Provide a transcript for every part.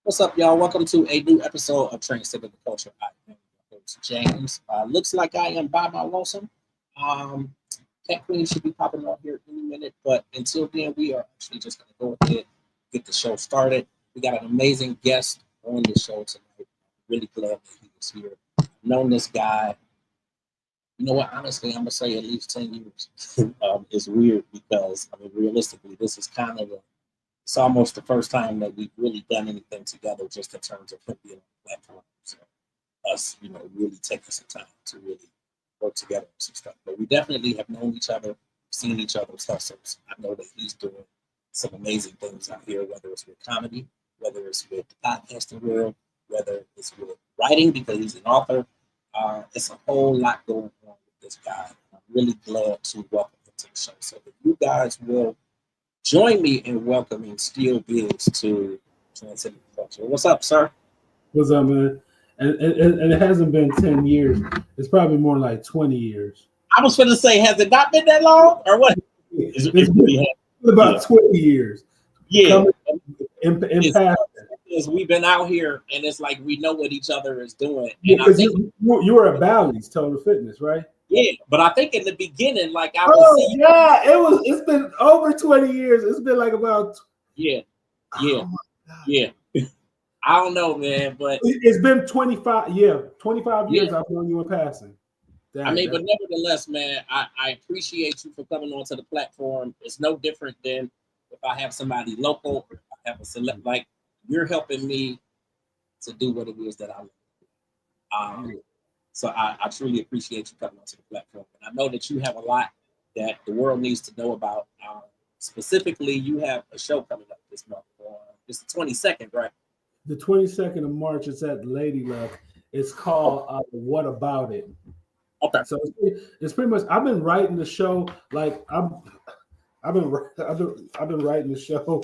What's up, y'all? Welcome to a new episode of Transcending the Culture. I am your host, James. Looks like I am by my lonesome. Kat Kwueen should be popping up here any minute, but until then, we are actually just going to go ahead and get the show started. We got an amazing guest on the show tonight. Really glad that he was here. I've known this guy. You know what? Honestly, I'm gonna say at least 10 years. It's weird because realistically, this is kind of it's almost the first time that we've really done anything together, just in terms of him being on the platform. So us, really taking some time to really work together on some stuff. But we definitely have known each other, seen each other's hustles. I know that he's doing some amazing things out here, whether it's with comedy, whether it's with the podcasting world, whether it's with writing because he's an author. It's a whole lot going on with this guy. I'm really glad to welcome him to the show. So if you guys will join me in welcoming SteelBizz to Transcending The Culture. What's up, sir? What's up, man? And it hasn't been 10 years. It's probably more like 20 years. I was going to say, has it not been that long? Or what? It's been about 20 years. Yeah. In past. Because we've been out here, and it's like we know what each other is doing. And because you were at Bally's Total Fitness, right? Yeah, but I think in the beginning, like I was seeing. Yeah, it's been over 20 years. It's been like about. Yeah. I don't know, man, but it's been 25 years. I've known you in passing. But nevertheless, man, I appreciate you for coming onto the platform. It's no different than if I have somebody local, or if I have a select, like you're helping me to do what it is that I love. So I truly appreciate you coming onto the platform. And I know that you have a lot that the world needs to know about. Specifically, you have a show coming up this month. It's the 22nd, right? The 22nd of March. It's at Lady Luck. It's called What About It? Okay. So it's pretty much. I've been writing the show. Like I've been writing the show.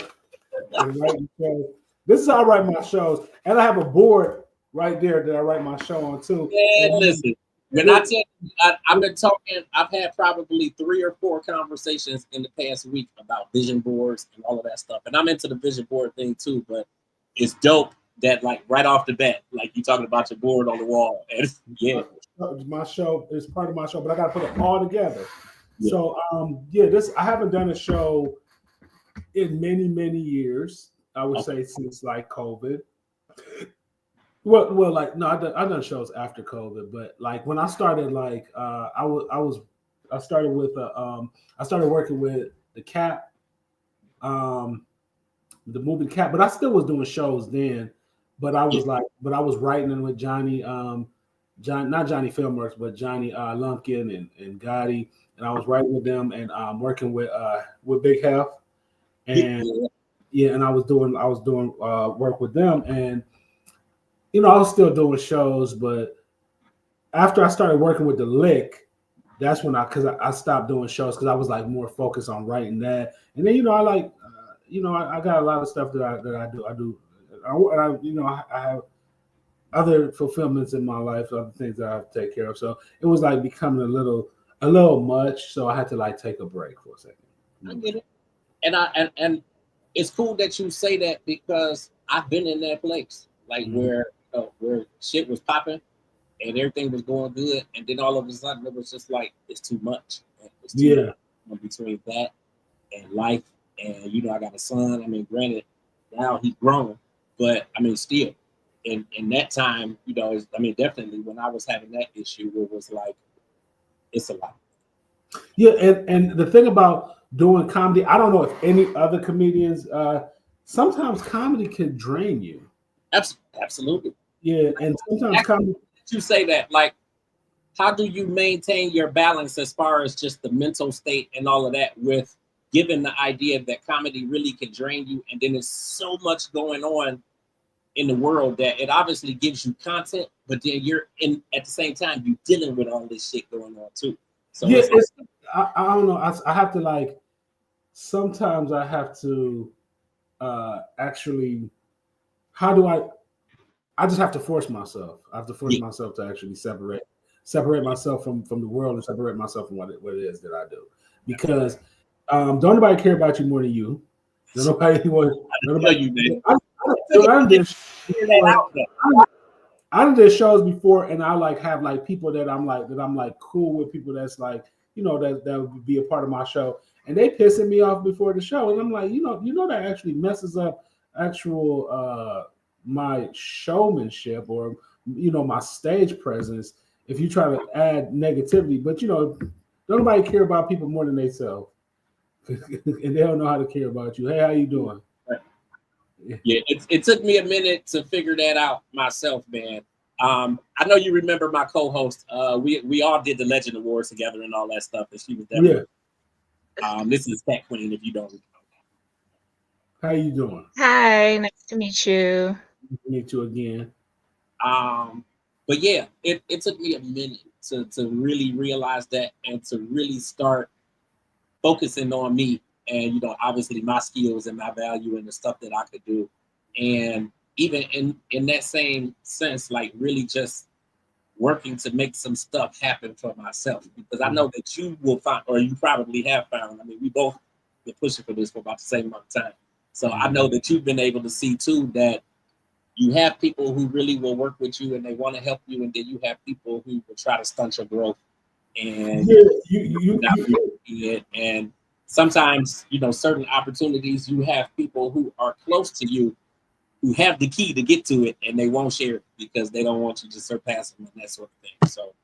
This is how I write my shows, and I have a board right there that I write my show on too. Man, listen, when I tell you, I've been talking, I've had probably 3 or 4 conversations in the past week about vision boards and all of that stuff. And I'm into the vision board thing too, but it's dope that like right off the bat, like you talking about your board on the wall. And yeah. My show is part of my show, but I gotta put it all together. Yeah. So I haven't done a show in many, many years. I would say since like COVID. Well, like no, I've done shows after COVID, but like when I started, like I started working with the Kat, the movie Kat, but I still was doing shows then. But I was writing them with Johnny, not Johnny Filmworks, but Johnny Lumpkin and Gotti, and I was writing with them and working with Big Health, and and I was doing work with them and. I was still doing shows, but after I started working with the Lick, that's when I stopped doing shows because I was like more focused on writing that. And then I got a lot of stuff that I do. I have other fulfillments in my life, other things that I have to take care of. So it was like becoming a little much. So I had to like take a break for a second. I get it, and it's cool that you say that because I've been in that place, like where shit was popping and everything was going good, and then all of a sudden it was just like it's too much. It's too much between that and life, and I got a son. Granted, now he's grown, but still, in that time, definitely when I was having that issue, it was like it's a lot. Yeah, and the thing about doing comedy, I don't know if any other comedians. Sometimes comedy can drain you. Absolutely. Yeah, and sometimes comedy. You say that, like, how do you maintain your balance as far as just the mental state and all of that, with given the idea that comedy really can drain you, and then there's so much going on in the world that it obviously gives you content, but then you're at the same time you dealing with all this shit going on too. So I don't know. I have to like. Sometimes I have to actually. How do I just have to force myself. I have to force myself to actually separate myself from the world and separate myself from what it is that I do. Because don't nobody care about you more than you. Nobody. I I done did shows before, and I like have like people that I'm like cool with, people that's like, you know, that would be a part of my show, and they pissing me off before the show, and I'm like, you know that actually messes up actual my showmanship, or you know, my stage presence, if you try to add negativity. But you know, don't nobody care about people more than themselves. And they don't know how to care about you. Hey, how you doing? Yeah, it took me a minute to figure that out myself, man. I know you remember my co-host. We all did the Legend Awards together and all that stuff, and she was there. Yeah. This is Kat Kwueen, if you don't recall. How you doing? Hi, nice to meet you. Nice to meet you again. But yeah, it took me a minute to really realize that, and to really start focusing on me, and you know, obviously my skills and my value and the stuff that I could do. And even in that same sense, like really just working to make some stuff happen for myself, because I know that you will find, or you probably have found, I mean, we both been pushing for this for about the same amount of time. So I know that you've been able to see too that you have people who really will work with you and they want to help you, and then you have people who will try to stunt your growth. And and sometimes, you know, certain opportunities, you have people who are close to you who have the key to get to it, and they won't share it because they don't want you to surpass them and that sort of thing. So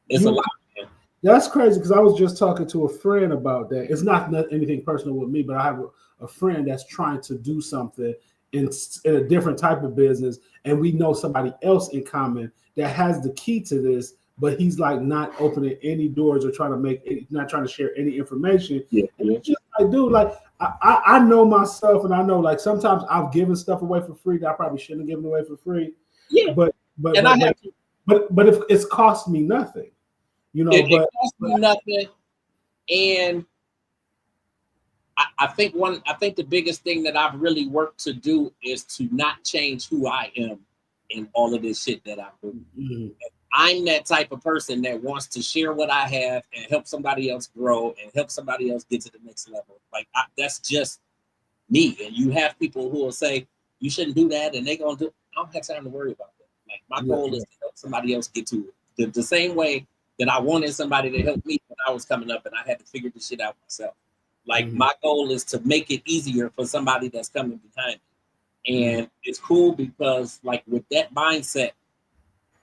it's a lot, man. That's crazy, because I was just talking to a friend about that. It's not anything personal with me, but I have a friend that's trying to do something in a different type of business, and we know somebody else in common that has the key to this, but he's like not opening any doors or not trying to share any information. Yeah. It's just like, dude, like I know myself, and I know like sometimes I've given stuff away for free that I probably shouldn't have given away for free. Yeah. But if it's cost me nothing, you know. It cost me nothing, and I think the biggest thing that I've really worked to do is to not change who I am in all of this shit that I do. Mm-hmm. I'm that type of person that wants to share what I have and help somebody else grow and help somebody else get to the next level. Like that's just me. And you have people who will say you shouldn't do that, and they're gonna do. I don't have time to worry about that. Like my goal is to help somebody else get to it. The same way that I wanted somebody to help me when I was coming up and I had to figure this shit out myself. Like my goal is to make it easier for somebody that's coming behind me. And it's cool because like with that mindset,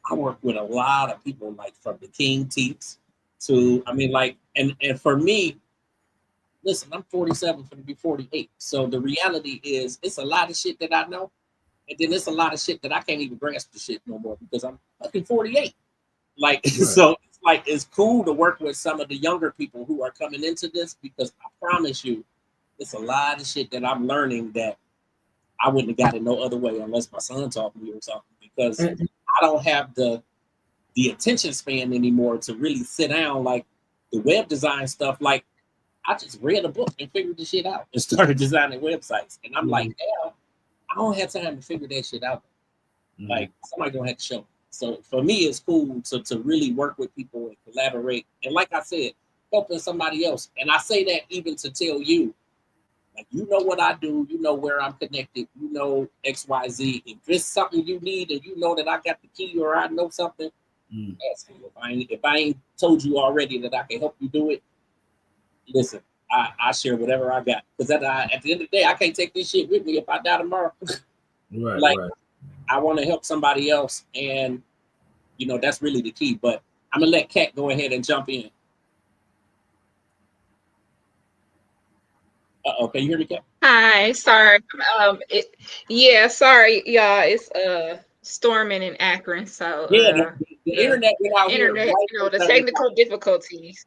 I work with a lot of people, like from the King Teats to, I mean, like, and for me, listen, I'm 47, going to be 48. So the reality is it's a lot of shit that I know. And then it's a lot of shit that I can't even grasp the shit no more because I'm fucking 48. Like, so it's like, it's cool to work with some of the younger people who are coming into this, because I promise you, it's a lot of shit that I'm learning that I wouldn't have got it no other way unless my son taught me or something, because I don't have the attention span anymore to really sit down. Like the web design stuff, like I just read a book and figured the shit out and started designing websites. And I'm like, damn, I don't have time to figure that shit out. Like somebody gonna have to show me. So for me, it's cool to really work with people and collaborate. And like I said, helping somebody else. And I say that even to tell you, like, you know what I do, you know where I'm connected, you know XYZ. If it's something you need and you know that I got the key or I know something, ask me. If I ain't told you already that I can help you do it, listen, I share whatever I got. Because at the end of the day, I can't take this shit with me if I die tomorrow. Right. I want to help somebody else, and you know that's really the key. But I'm gonna let Kat go ahead and jump in. Can you hear me, Kat? Hi, sorry. Sorry, y'all. It's storming in Akron, so the internet went out here. Internet, you know, the technical difficulties.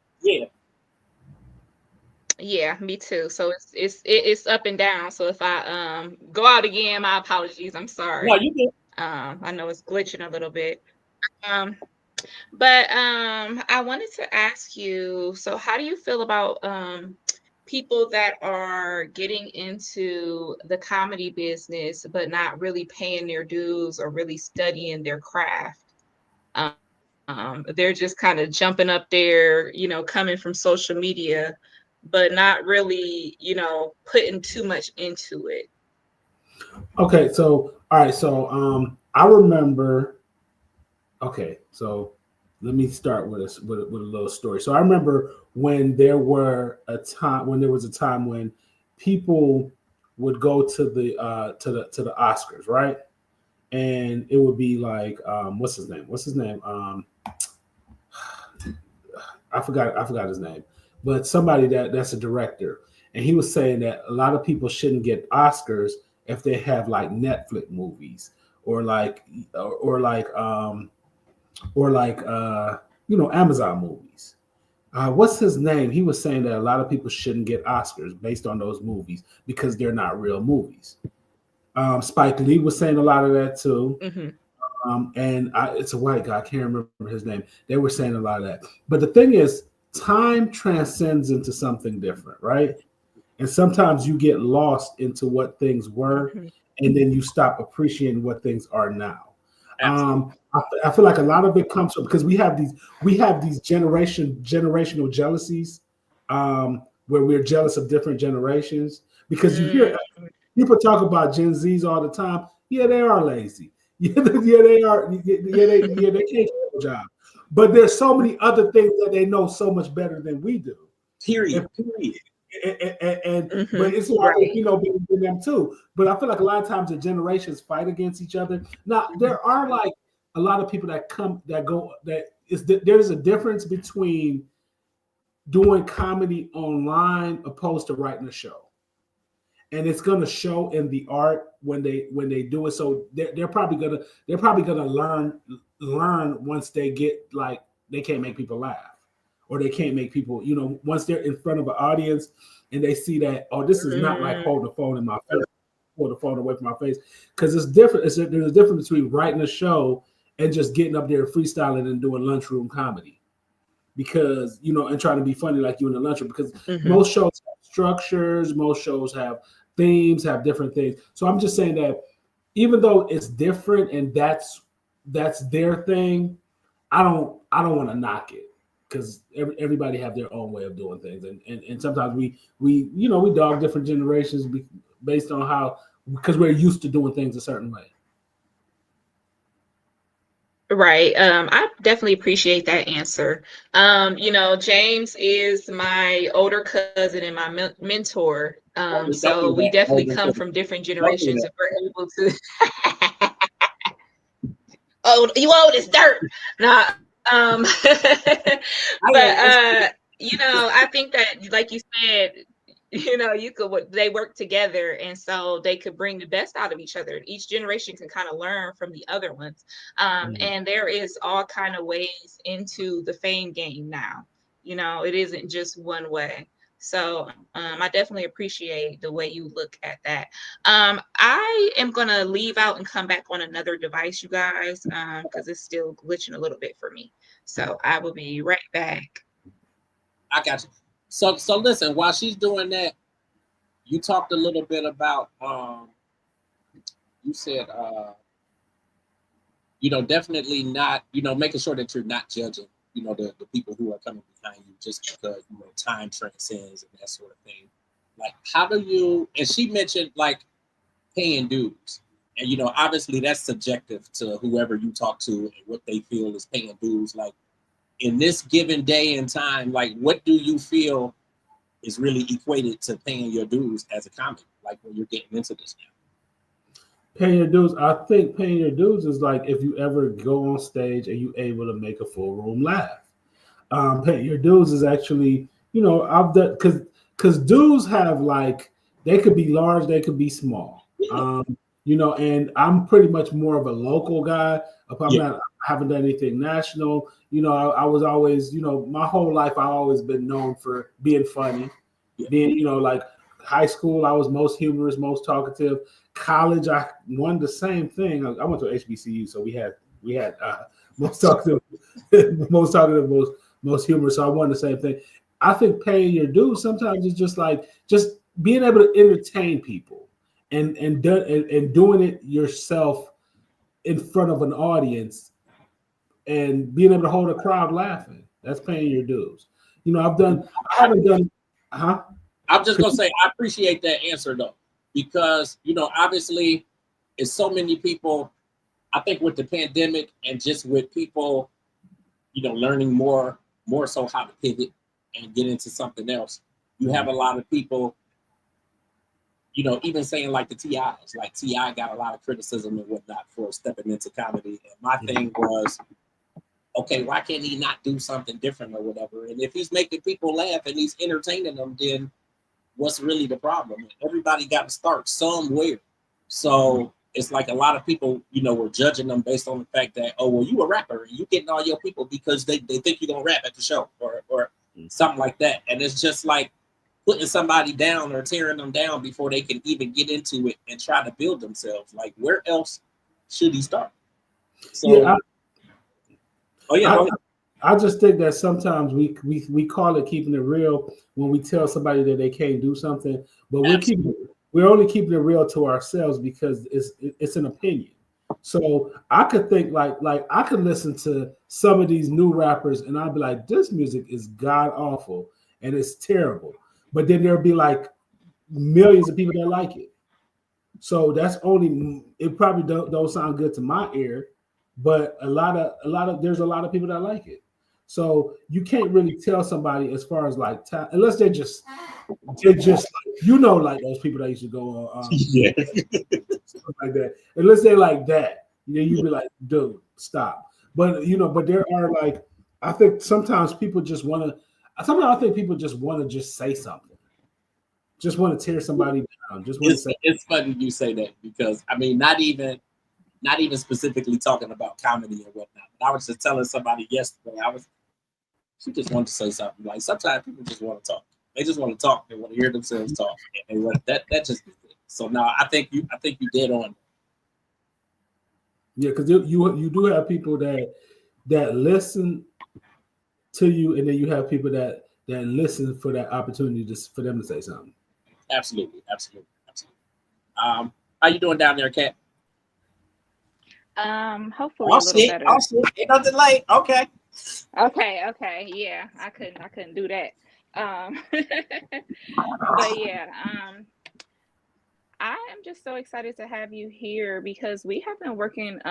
Yeah, me too. So it's up and down. So if I go out again, my apologies. I'm sorry. No, you good. I know it's glitching a little bit. But I wanted to ask you, so how do you feel about people that are getting into the comedy business but not really paying their dues or really studying their craft? They're just kind of jumping up there, you know, coming from social media, but not really, you know, putting too much into it. Okay, so all right, so I remember. Okay, so let me start with with a little story. So I remember when there was a time when people would go to the Oscars, right? And it would be like what's his name? What's his name? I forgot his name, but somebody that's a director, and he was saying that a lot of people shouldn't get Oscars if they have like Netflix movies or like or like or like Amazon movies. What's his name? He was saying that a lot of people shouldn't get Oscars based on those movies because they're not real movies. Spike Lee was saying a lot of that too. Mm-hmm. It's a white guy. I can't remember his name. They were saying a lot of that. But the thing is, time transcends into something different, right? And sometimes you get lost into what things were, Mm-hmm. and then you stop appreciating what things are now. Absolutely. I feel like a lot of it comes from because we have these generational jealousies, where we're jealous of different generations because you hear Mm-hmm. people talk about Gen Zs all the time. Yeah, they are lazy. Yeah, they are. They can't get a job. But there's so many other things that they know so much better than we do. Period. And, Period. but Mm-hmm. it's like Right. between them too. But I feel like a lot of times the generations fight against each other. Now there are like a lot of people there's a difference between doing comedy online opposed to writing a show, and it's going to show in the art when they do it. So they're probably gonna learn once they get like they can't make people laugh or they can't make people once they're in front of an audience and they see that, oh, this is not like Mm-hmm. holding the phone in my face, hold the phone away from my face, because it's different. There's a difference between writing a show and just getting up there freestyling and doing lunchroom comedy because and trying to be funny like you in the lunchroom because Mm-hmm. most shows have structures, most shows have themes, have different things. So I'm just saying that even though it's different and that's their thing, I don't want to knock it because everybody have their own way of doing things, and sometimes we dog different generations based on how because we're used to doing things a certain way. Right. I definitely appreciate that answer. James is my older cousin and my mentor. Don't So do we that. definitely Don't do come that. from different Don't do generations that. and we're able to oh, you old as dirt. Nah, I but am. It's I think that like you said, you could they work together and so they could bring the best out of each other. Each generation can kind of learn from the other ones. Mhm. And there is all kind of ways into the fame game now. It isn't just one way. So I definitely appreciate the way you look at that. I am gonna leave out and come back on another device, you guys, because it's still glitching a little bit for me. So I will be right back. I got you. So listen, while she's doing that, you talked a little bit about you said definitely not, making sure that you're not judging, the people who are coming behind you just because, time transcends and that sort of thing. Like, how do you, and she mentioned like paying dues. And, obviously that's subjective to whoever you talk to and what they feel is paying dues. Like, in this given day and time, like, what do you feel is really equated to paying your dues as a comic, like when you're getting into this now? Paying your dues, I think paying your dues is like if you ever go on stage and you able to make a full room laugh. Paying your dues is actually, I've done because dues have like they could be large, they could be small. Yeah. And I'm pretty much more of a local guy. I'm Yeah. not, I haven't done anything national. I was always, my whole life I've always been known for being funny, Yeah. being, like high school, I was most humorous, most talkative. College, I won the same thing. I went to HBCU, so we had most talkative, most humorous. So I won the same thing. I think paying your dues sometimes is just being able to entertain people and doing it yourself in front of an audience and being able to hold a crowd laughing. That's paying your dues. I haven't done, huh? I'm just gonna say I appreciate that answer though. because, you know, obviously it's so many people, I think with the pandemic and just with people, you know, learning more so how to pivot and get into something else. You have a lot of people, you know, even saying like the TIs, like T.I. got a lot of criticism and whatnot for stepping into comedy. And my thing was, okay, why can't he not do something different or whatever? And if he's making people laugh and he's entertaining them, then what's really the problem? Everybody got to start somewhere. So it's like a lot of people, you know, were judging them based on the fact that, oh, well, you a rapper and you getting all your people because they think you're gonna rap at the show or something like that. And it's just like putting somebody down or tearing them down before they can even get into it and try to build themselves. Like, where else should he start? So I just think that sometimes we call it keeping it real when we tell somebody that they can't do something, but we're only keeping it real to ourselves because it's an opinion. So I could think like I could listen to some of these new rappers and I'd be like, this music is god awful and it's terrible. But then there'll be like millions of people that like it. So that's only, it probably don't sound good to my ear, but there's a lot of people that like it. So you can't really tell somebody as far as like unless they're just like, you know, like those people that used to go on stuff like that. Unless they're like that, you'd be like, dude, stop. But you know, but there are like, I think sometimes people just want to. Sometimes I think people just want to just say something, just want to tear somebody down. Just want to say. It's funny you say that because I mean, not even specifically talking about comedy and whatnot. But I was just telling somebody yesterday. She just wanted to say something. Like sometimes people just want to talk. They just want to talk. They want to hear themselves talk. And they want that just is it. So now I think you did on. Yeah, because you do have people that listen to you, and then you have people that listen for that opportunity for them to say something. Absolutely. How you doing down there, Kat? Hopefully a little better. Ain't no delay. Okay. Okay. Yeah, I couldn't do that. But yeah, I am just so excited to have you here because we have been working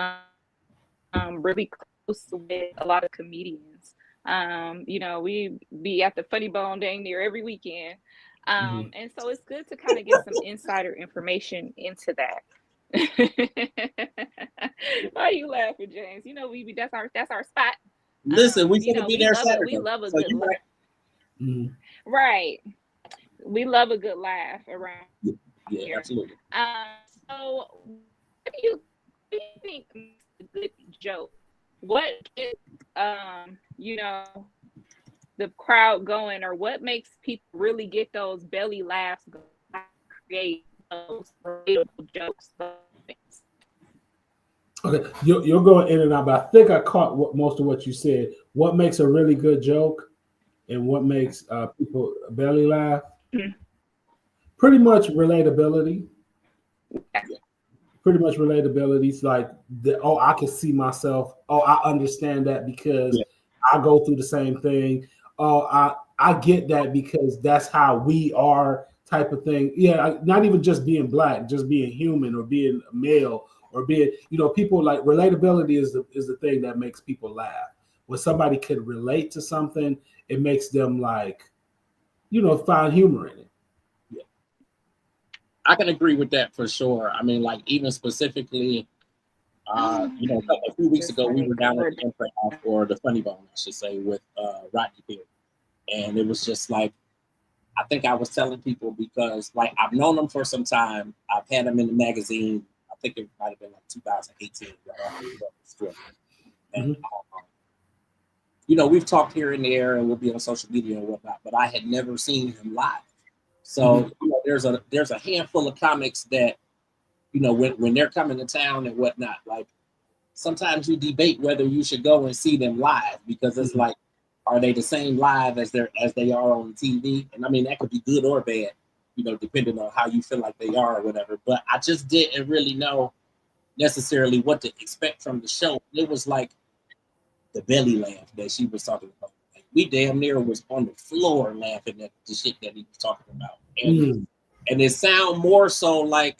really close with a lot of comedians. You know, we be at the Funny Bone dang near every weekend. And so it's good to kind of get some insider information into that. Why are you laughing, James? You know, that's our spot. Listen, we can be there Saturday. We love a good laugh. Right. We love a good laugh around here. Absolutely. So what do you think makes a good joke? What gets you know, the crowd going, or what makes people really get those belly laughs going, create those relatable jokes? Okay, you're going in and out, but I think I caught most of what you said. What makes a really good joke, and what makes people belly laugh? Mm-hmm. Pretty much relatability. Yeah. Pretty much relatability. It's like, I can see myself. Oh, I understand that because I go through the same thing. Oh, I get that because that's how we are, type of thing. Yeah, not even just being black, just being human or being male. Or being, you know, people like relatability is the thing that makes people laugh. When somebody can relate to something, it makes them like, you know, find humor in it. Yeah, I can agree with that for sure. I mean, like even specifically, you know, a few weeks ago we were down at the Improv, or the Funny Bone, I should say, with Rodney Perry, and it was just like, I think I was telling people because like I've known him for some time. I've had him in the magazine. I think it might have been like 2018, right after the script. And you know, we've talked here and there, and we'll be on social media and whatnot. But I had never seen him live. So you know, there's a handful of comics that, you know, when they're coming to town and whatnot, like sometimes you debate whether you should go and see them live because it's like, are they the same live as they are on TV? And I mean, that could be good or bad, you know, depending on how you feel like they are or whatever. But I just didn't really know necessarily what to expect from the show. It was like the belly laugh that she was talking about. Like, we damn near was on the floor laughing at the shit that he was talking about. And And it sound more so like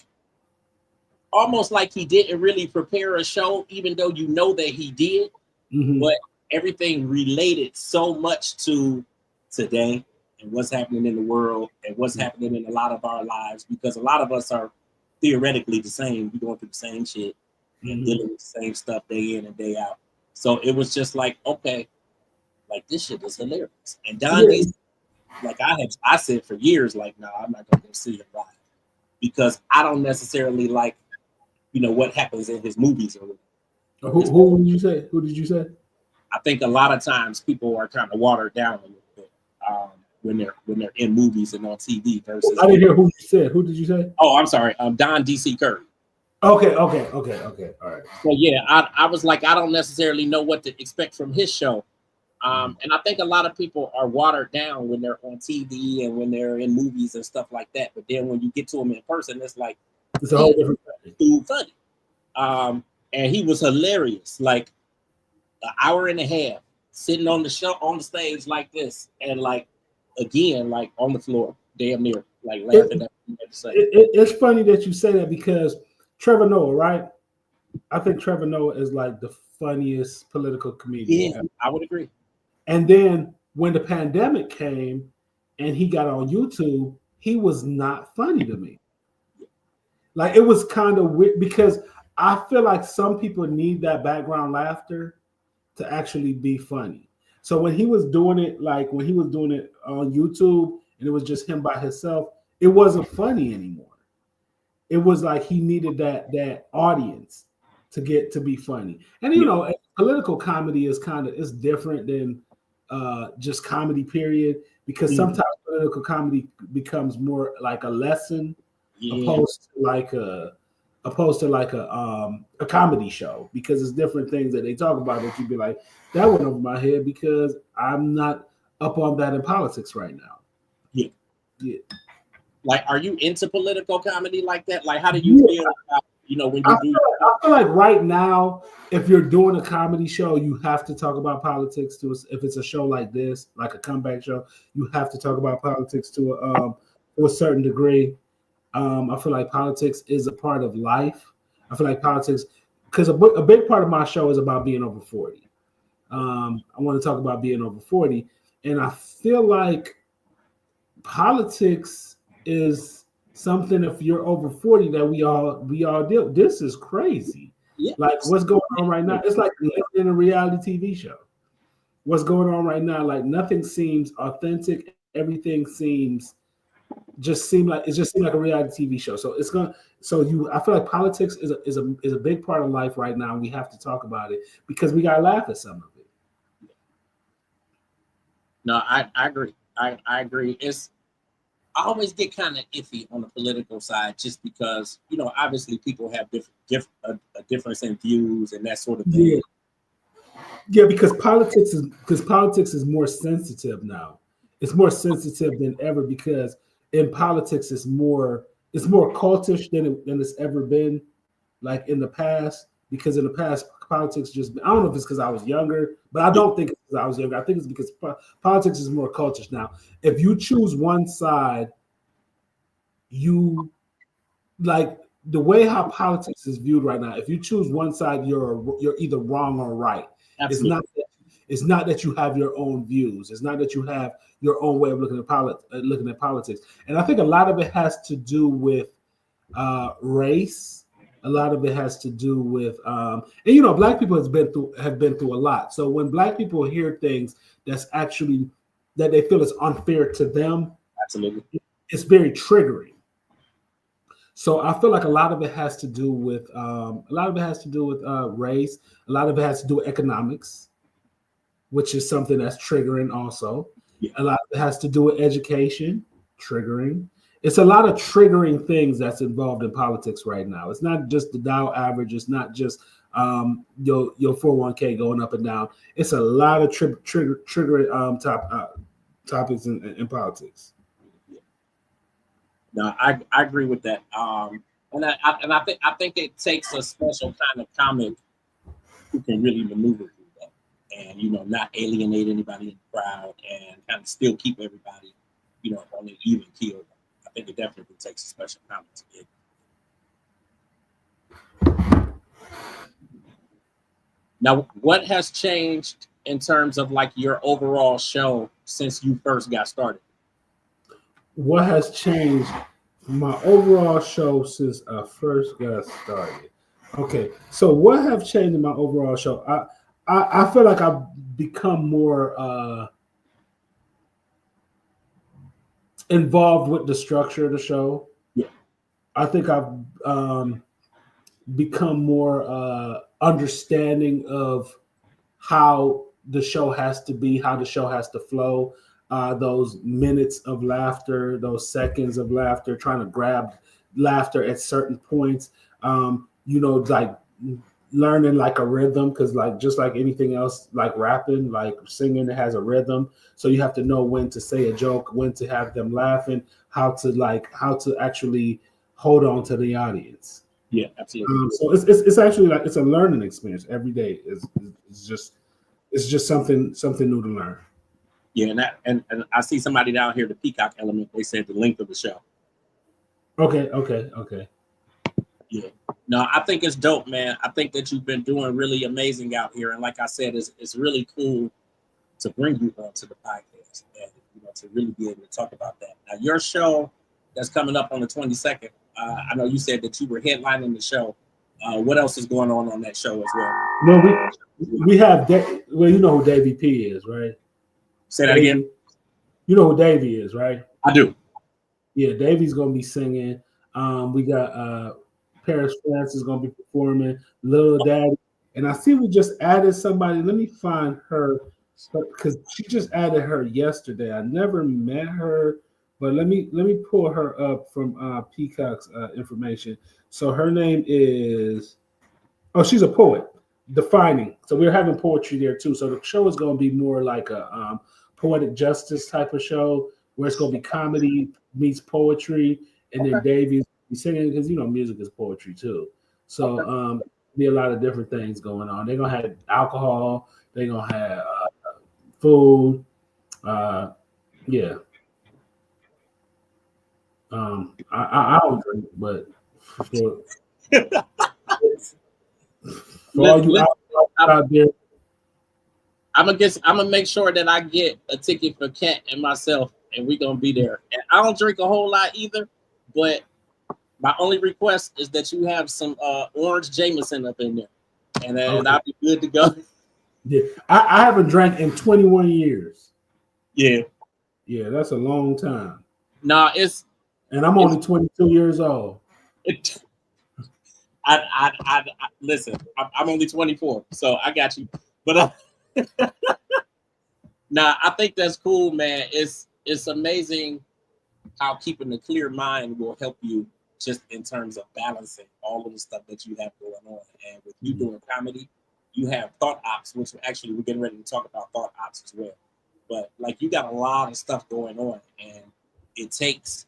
almost like he didn't really prepare a show, even though you know that he did. But everything related so much to today and what's happening in the world and what's happening in a lot of our lives, because a lot of us are theoretically the same. We're going through the same shit and dealing with the same stuff day in and day out. So it was just like, okay, like this shit is hilarious. And Don D, like I said for years, like, no, I'm not gonna go see him live because I don't necessarily like, what happens in his movies or whatever. Who did you say? Who did you say? I think a lot of times people are kind of watered down a little bit when they're in movies and on TV versus. I didn't hear who you said. Who did you say? Oh, I'm sorry. Don DC Curry. Okay. All right. So yeah, I was like, I don't necessarily know what to expect from his show. And I think a lot of people are watered down when they're on TV and when they're in movies and stuff like that. But then when you get to them in person, it's like it's a whole different dude funny. And he was hilarious. Like an hour and a half sitting on the stage like this, and like again, like on the floor, damn near, like laughing at what to say. It's funny that you say that because Trevor Noah, right? I think Trevor Noah is like the funniest political comedian. Yeah, I would agree. And then when the pandemic came and he got on YouTube, he was not funny to me. Like it was kind of weird because I feel like some people need that background laughter to actually be funny. So when he was doing it, on YouTube and it was just him by himself, it wasn't funny anymore. It was like he needed that audience to get to be funny. And political comedy is different than just comedy period, because sometimes political comedy becomes more like a lesson opposed to like a comedy show, because it's different things that they talk about that you'd be like, that went over my head because I'm not up on that in politics right now. Yeah. Like, are you into political comedy like that? Like, how do you feel about, when you do? I feel like right now, if you're doing a comedy show, you have to talk about politics to us. If it's a show like this, like a comeback show, you have to talk about politics to a certain degree. I feel like politics is a part of life. I feel like politics, because a big part of my show is about being over 40. I want to talk about being over 40. And I feel like politics is something, if you're over 40, that we all deal. This is crazy. Yeah. Like what's going on right now? It's like living in a reality TV show. What's going on right now? Like nothing seems authentic. Everything just seem like a reality TV show. So I feel like politics is a big part of life right now. And we have to talk about it because we gotta laugh at some of it. No, I agree. I agree. I always get kind of iffy on the political side, just because obviously people have a difference in views and that sort of thing. Yeah, because politics is more sensitive now. It's more sensitive than ever because in politics it's more cultish than it's ever been, like in the past. Because in the past, politics I don't know if it's because I was younger, but I don't think it's because I was younger. I think it's because politics is more cultish now. If you choose one side, you like the way how politics is viewed right now. If you choose one side, you're either wrong or right. Absolutely. It's not that you have your own views. It's not that you have your own way of looking at politics. And I think a lot of it has to do with race. A lot of it has to do with, and Black people have been through a lot. So when Black people hear things that they feel is unfair to them, absolutely, it's very triggering. So I feel like a lot of it has to do with race. A lot of it has to do with economics, which is something that's triggering also. Yeah. A lot of it has to do with education, triggering. It's a lot of triggering things that's involved in politics right now. It's not just the Dow average. It's not just your 401k going up and down. It's a lot of triggering topics in politics. No, I agree with that. And I think it takes a special kind of comic who can really maneuver through that, and not alienate anybody in the crowd, and kind of still keep everybody, on an even keel. I think it definitely takes a special talent to get. Now, what has changed in terms of like your overall show since you first got started? What has changed my overall show since I first got started? Okay, so what have changed in my overall show? I feel like I've become more involved with the structure of the show. Yeah. I think I've become more understanding of how the show has to be, how the show has to flow. Those minutes of laughter, those seconds of laughter, trying to grab laughter at certain points. Like learning like a rhythm, because like just like anything else, like rapping, like singing, it has a rhythm. So you have to know when to say a joke, when to have them laughing, how to actually hold on to the audience. Yeah, absolutely. So it's actually like it's a learning experience every day. It's just something new to learn. Yeah, and I see somebody down here, the Peacock element. They said the length of the show. Okay. Yeah. No, I think it's dope, man. I think that you've been doing really amazing out here, and like I said, it's really cool to bring you onto the podcast and to really be able to talk about that. Now, your show that's coming up on the 22nd. I know you said that you were headlining the show. What else is going on that show as well? Well, we have you know who Davey P is, right? Say that again. You know who Davey is, right? I do. Yeah, Davey's gonna be singing. We got Paris France is gonna be performing. Little Daddy, and I see we just added somebody. Let me find her because she just added her yesterday. I never met her, but let me pull her up from Peacock's information. So her name is she's a poet, Defining. So we're having poetry there too. So the show is going to be more like a poetic justice type of show where it's going to be comedy meets poetry, and then Davey's singing because music is poetry too. So be a lot of different things going on. They're gonna have alcohol. They're gonna have food. Yeah. I don't drink, but for all you out there, I'm gonna make sure that I get a ticket for Kat and myself, and we're gonna be there. And I don't drink a whole lot either, but my only request is that you have some orange Jameson up in there, and then I'll be good to go. Yeah, I haven't drank in 21 years. Yeah, that's a long time. Nah, and I'm only 22 years old. I listen. I'm only 24, so I got you. But nah, I think that's cool, man. It's amazing how keeping a clear mind will help you just in terms of balancing all of the stuff that you have going on. And with you doing comedy, you have thought ops, which actually we're getting ready to talk about thought ops as well. But like you got a lot of stuff going on, and it takes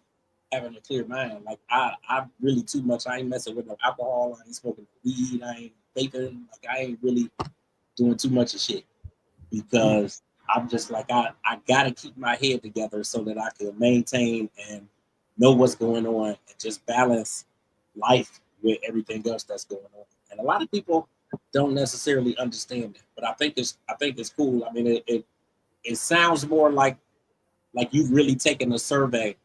having a clear mind. Like I really too much. I ain't messing with no alcohol. I ain't smoking weed. I ain't vaping. Like I ain't really doing too much of shit because I'm just like I gotta keep my head together so that I can maintain and know what's going on and just balance life with everything else that's going on. And a lot of people don't necessarily understand it, but I think it's cool. I mean, it sounds more like you've really taken a survey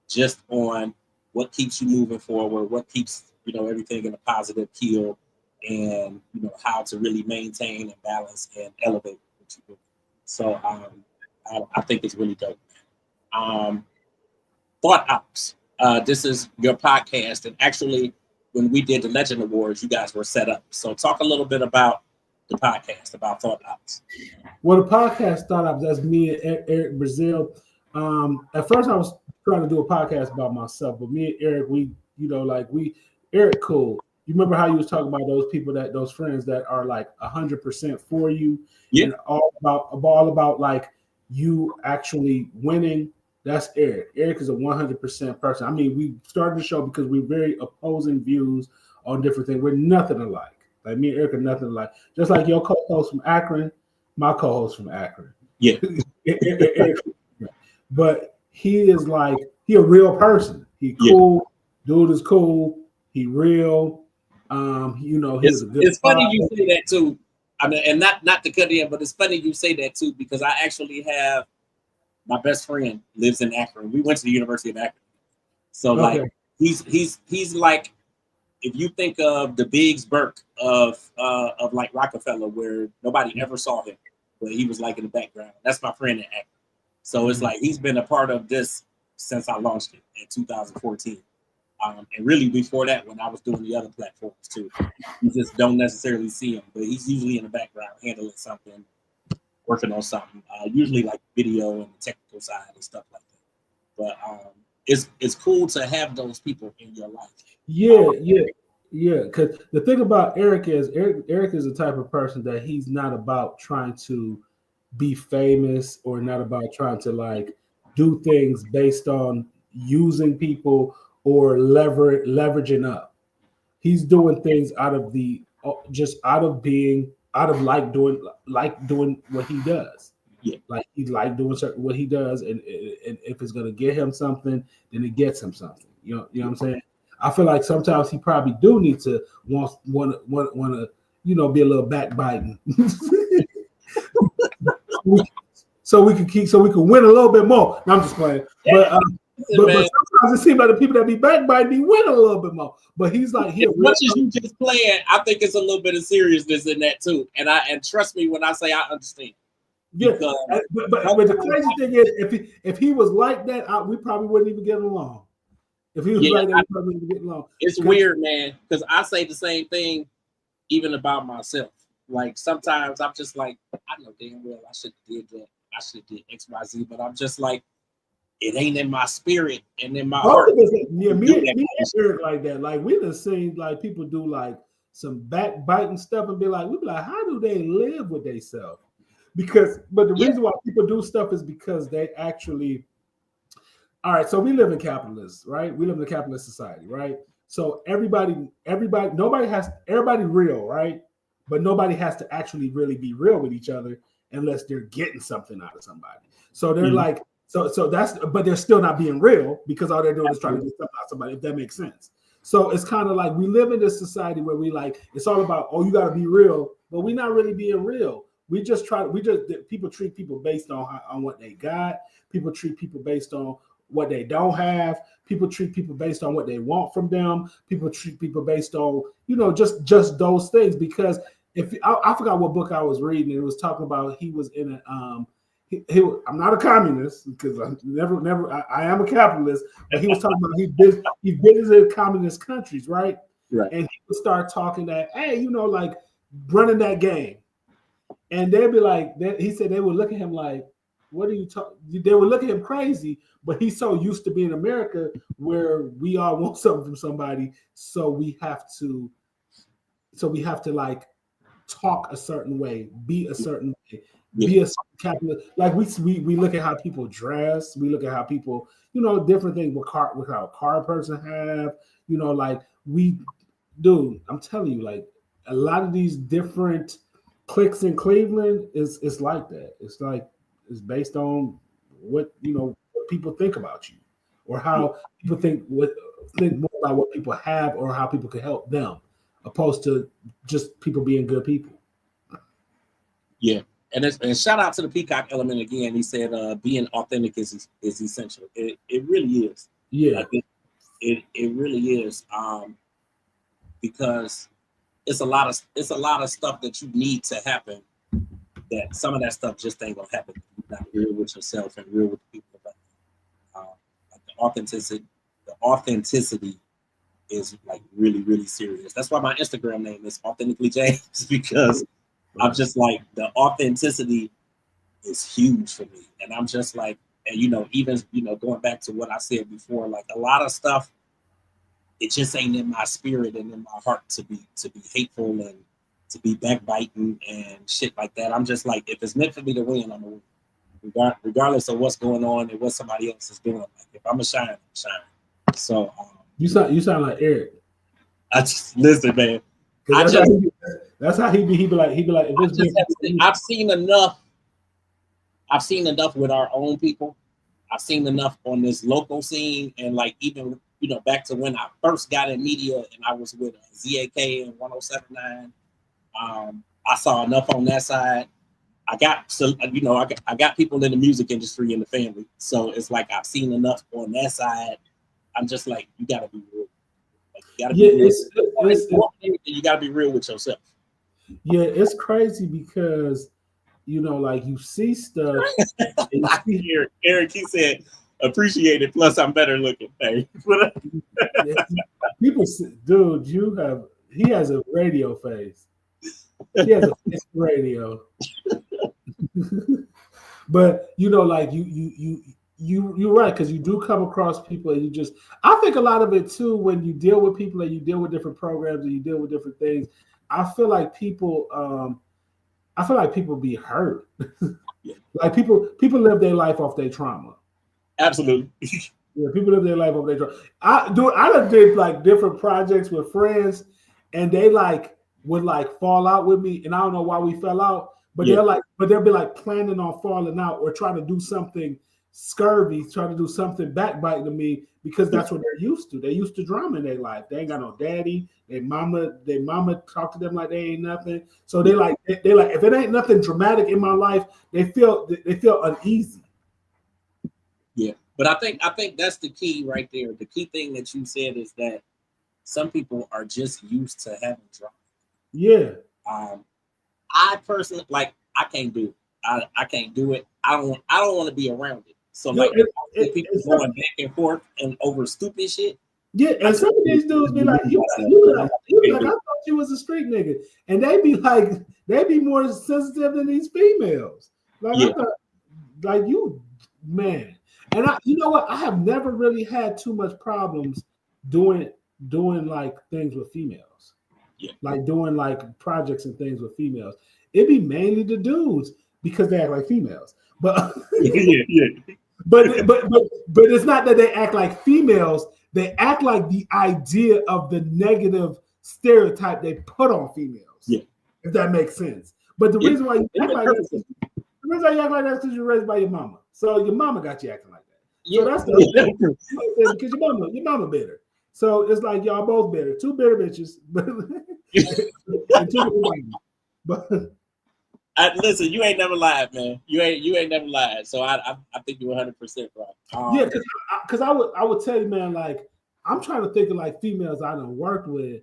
just on what keeps you moving forward, what keeps everything in a positive keel, and how to really maintain and balance and elevate what you do. So I think it's really dope. Thought Ops. This is your podcast, and actually, when we did the Legend Awards, you guys were set up. So talk a little bit about the podcast, about Thought Ops. Well, the podcast Thought Ops, that's me and Eric Brazil. At first, I was trying to do a podcast about myself, but me and Eric, Eric cool. You remember how you was talking about those people those friends that are like 100% for you, and all about like you actually winning. That's Eric. Eric is a 100% person. I mean, we started the show because we're very opposing views on different things. We're nothing alike. Like me and Eric are nothing alike. Just like your co-host from Akron, my co-host from Akron. Yeah. But he is he a real person. He cool. Dude is cool. He real. You know, he's a good. It's funny you say that too. I mean, and not to cut in, but it's funny you say that too, because I actually have my best friend lives in Akron. We went to the University of Akron. So like he's like, if you think of the Biggs Burke of like Rockefeller, where nobody ever saw him, but he was like in the background. That's my friend in Akron. So it's like he's been a part of this since I launched it in 2014. And really before that, when I was doing the other platforms too. You just don't necessarily see him, but he's usually in the background handling something, working on something, usually like video and the technical side and stuff like that. But it's cool to have those people in your life. Yeah. Because the thing about Eric is the type of person that he's not about trying to be famous or not about trying to like do things based on using people or leveraging up. He's doing things out of doing what he does. Yeah, like he like doing what he does, and if it's gonna get him something, then it gets him something. You know what I'm saying? I feel like sometimes he probably do need to want to be a little backbiting, so we can win a little bit more. No, I'm just playing, but sometimes it seems like the people that be backbiting, they win a little bit more. But he's like, as much as you just playing, I think it's a little bit of seriousness in that too. And trust me when I say I understand. Yeah, but the crazy thing is, if he was like that, we probably wouldn't even get along. If he was like that, we probably wouldn't get along. It's weird, man, because I say the same thing even about myself. Like sometimes I'm just like, I know damn well I should have did that. I should have did X, Y, Z, but I'm just like, it ain't in my spirit and in my heart. Me and Eric like that. Like we done seen like people do like some backbiting stuff and we be like, how do they live with themselves? But the reason why people do stuff is because they actually. All right, so we live in capitalist, right? We live in a capitalist society, right? So everybody real, right? But nobody has to actually really be real with each other unless they're getting something out of somebody. So they're like. So that's, but they're still not being real because all they're doing is trying to get something out of somebody, if that makes sense. So it's kind of like we live in this society where we like, it's all about, oh, you got to be real, but we're not really being real. People treat people based on what they got. People treat people based on what they don't have. People treat people based on what they want from them. People treat people based on, just those things. Because I forgot what book I was reading, and it was talking about he was in a, I'm not a communist because I am a capitalist, but he was talking about he visited communist countries, right? Right. And he would start talking that, hey, like running that game. And they'd be like, he said they would look at him like, what are you talking? They would look at him crazy, but he's so used to being in America where we all want something from somebody. So we have to like talk a certain way, be a certain way. Be a capitalist. Like we look at how people dress, we look at how people, different things with how a car person have, like I'm telling you, like a lot of these different cliques in Cleveland is like that. It's like it's based on what what people think about you, or how people think more about what people have or how people can help them, opposed to just people being good people. Yeah. And shout out to the Peacock element again. He said being authentic is essential. It really is. Yeah. Like it really is. Because it's a lot of stuff that you need to happen. That some of that stuff just ain't gonna happen. You're not real with yourself and real with the people. Like the authenticity is like really, really serious. That's why my Instagram name is Authentically James, because I'm just like, the authenticity is huge for me. And I'm just like, and even going back to what I said before, like a lot of stuff, it just ain't in my spirit and in my heart to be hateful and to be backbiting and shit like that. I'm just like, if it's meant for me to win, I'm gonna win. Regardless of what's going on and what somebody else is doing. Like if I'm a shine, I'm shine. So you sound like Eric. I just listen, man. That's how he be like I've seen enough with our own people. I've seen enough on this local scene, and like even back to when I first got in media and I was with ZAK and 1079. I saw enough on that side. I got people in the music industry in the family, so it's like I've seen enough on that side. I'm just like, you gotta be real. Like, you gotta be real. You gotta be real with yourself. Yeah, it's crazy because like you see stuff. And I hear Eric. He said, "Appreciate it. Plus, I'm better looking." Hey. People, dude, he has a radio face. He has a face for radio. But like you're right, because you do come across people and I think a lot of it too, when you deal with people and you deal with different programs and you deal with different things, I feel like people be hurt. Like people live their life off their trauma. Absolutely. Yeah, people live their life off their trauma. I done did like different projects with friends, and they would fall out with me, and I don't know why we fell out. But they'll be like planning on falling out or trying to do something scurvy, trying to do something backbiting to me, because that's what they're used to. They're used to drama in their life. They ain't got no daddy. Their mama talk to them like they ain't nothing. So they like if it ain't nothing dramatic in my life, they feel uneasy. Yeah, but I think that's the key right there. The key thing that you said is that some people are just used to having drama. Yeah. I personally I can't do it. I can't do it. I don't want to be around it. So people going back and forth and over stupid shit. Yeah, and some of these dudes be like, you I thought you was a street nigga. And they be more sensitive than these females. I thought, you, man. And you know what? I have never really had too much problems doing like things with females. Yeah. Like doing like projects and things with females. It'd be mainly the dudes because they act like females. But but it's not that they act like females. They act like the idea of the negative stereotype they put on females. Yeah. If that makes sense. But the reason why you act like that, is because you're raised by your mama. So your mama got you acting like that. Yeah. So that's because your mama bitter. So it's like y'all both bitter. Two bitter bitches. And but listen, you ain't never lied, man. You ain't never lied. So I think you're 100% right. Because I would tell you, man, like I'm trying to think of like females I done worked with,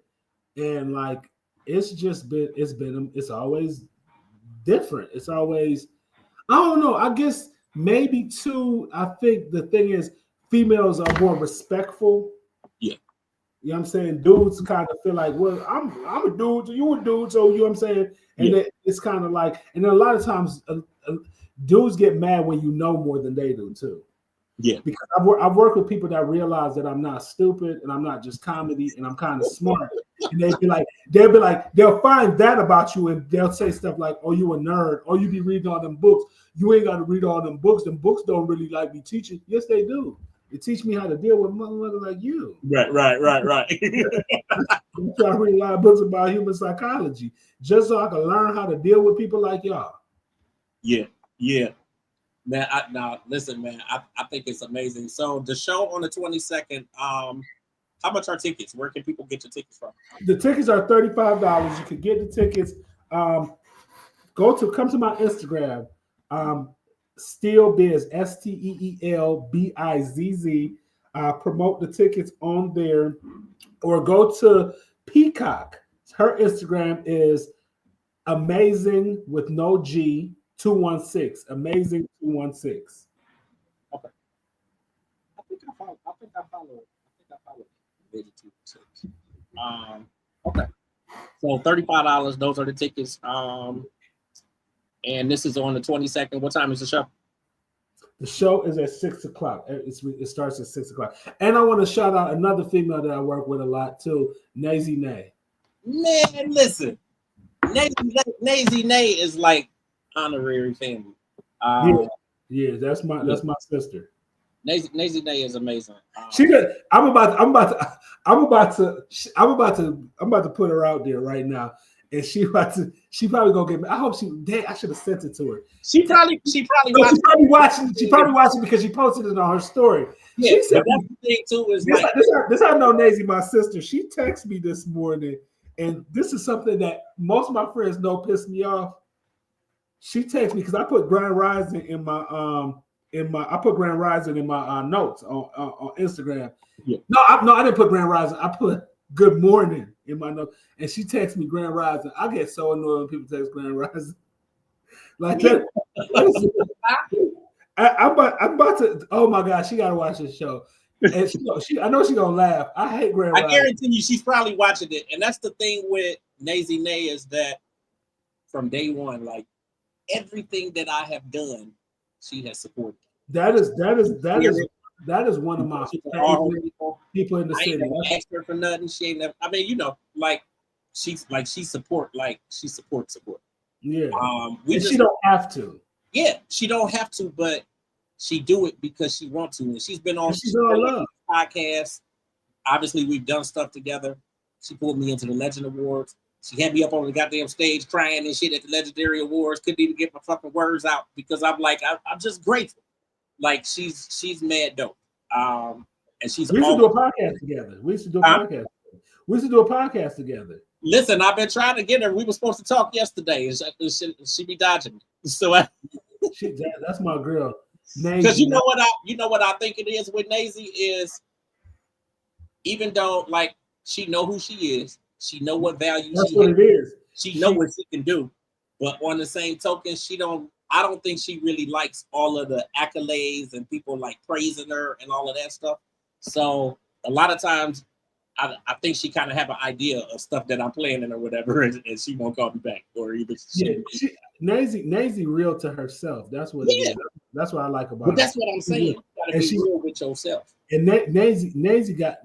and like it's always different. It's always, I don't know. I guess maybe too. I think the thing is females are more respectful. Yeah. You know what I'm saying? Dudes kind of feel like, well, I'm a dude, so you a dude, so you know what I'm saying? And it's kind of like, and then a lot of times dudes get mad when you know more than they do too. Yeah. Because I've worked with people that realize that I'm not stupid and I'm not just comedy and I'm kind of smart. And they'll find that about you and they'll say stuff like, oh, you a nerd, or you be reading all them books. You ain't got to read all them books. Them books don't really like me teaching. Yes, they do. It teach me how to deal with motherfuckers like you. Right. I'm trying to read a lot of books about human psychology just so I can learn how to deal with people like y'all. Yeah. Man, listen, man, I think it's amazing. So the show on the 22nd, how much are tickets? Where can people get your tickets from? The tickets are $35. You can get the tickets. Come to my Instagram. SteelBizz, SteelBizz. Promote the tickets on there, or go to Peacock. Her Instagram is amazing with no G 216. Amazing 216. Okay. I think I follow. Okay. So $35. Those are the tickets. And this is on the 22nd. What time is the show? The show is at 6:00. It starts at 6:00. And I want to shout out another female that I work with a lot too, Nazy Nay. Man, listen. Nazy Nay is like honorary family. Yeah, that's my sister. Nazy Nay is amazing. I'm about to put her out there right now. and she probably gonna get me. I hope I should have sent it to her. She probably watching. She probably watching because she posted it on her story. Yeah, she said, that's the thing too. Is this how I know Nazy, my sister. She texted me this morning, and this is something that most of my friends know pissed me off. She texted me because I put Grand Rising in my notes on Instagram. Yeah. No, I didn't put Grand Rising. I put Good Morning in my notes, and she texted me Grand Rising. I get so annoyed when people text Grand Rising like that. I'm about to. Oh my God, she gotta watch this show, and I know she's gonna laugh. I hate Grand Rising. I guarantee you, she's probably watching it, and that's the thing with Nazy Nay is that from day one, like everything that I have done, she has supported. That is one of my favorite people in the city. I ain't never asked her for nothing. She ain't never. I mean, she supports. Yeah. She don't have to. Yeah, she don't have to, but she do it because she wants to. And she's been on podcasts. Obviously, we've done stuff together. She pulled me into the Legend Awards. She had me up on the goddamn stage crying and shit at the Legendary Awards. Couldn't even get my fucking words out because I'm like, I'm just grateful. Like she's mad dope. And she's. We used to do a podcast together. We used to do a podcast together. Listen, I've been trying to get her. We were supposed to talk yesterday, and she be dodging me. So that's my girl. Because you know what I think it is with Nazy is, even though like she know who she is, she know what value she know what she can do, but on the same token, I don't think she really likes all of the accolades and people like praising her and all of that stuff. So a lot of times, I think she kind of have an idea of stuff that I'm planning or whatever, and she won't call me back or either. Nazy real to herself. That's what. Yeah. That's what I like about. But that's what I'm saying. You gotta be real with yourself. And Nazy got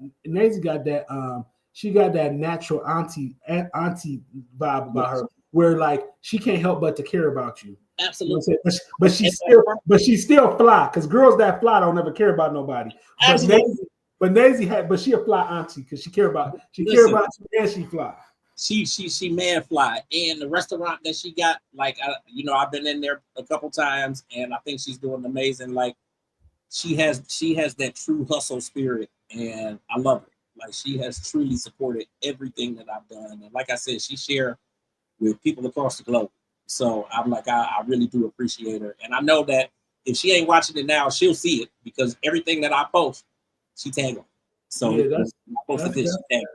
that. She got that natural auntie vibe about her, where like she can't help but to care about you. Absolutely. You know but she's still fly because girls that fly don't ever care about nobody. But she a fly auntie because she care about you and she fly. She man fly, and the restaurant that she got, like I've been in there a couple times, and I think she's doing amazing. Like she has that true hustle spirit, and I love it. Like she has truly supported everything that I've done, and like I said, she share with people across the globe. So I'm like, I really do appreciate her, and I know that if she ain't watching it now, she'll see it because everything that I post, she tag on. So yeah,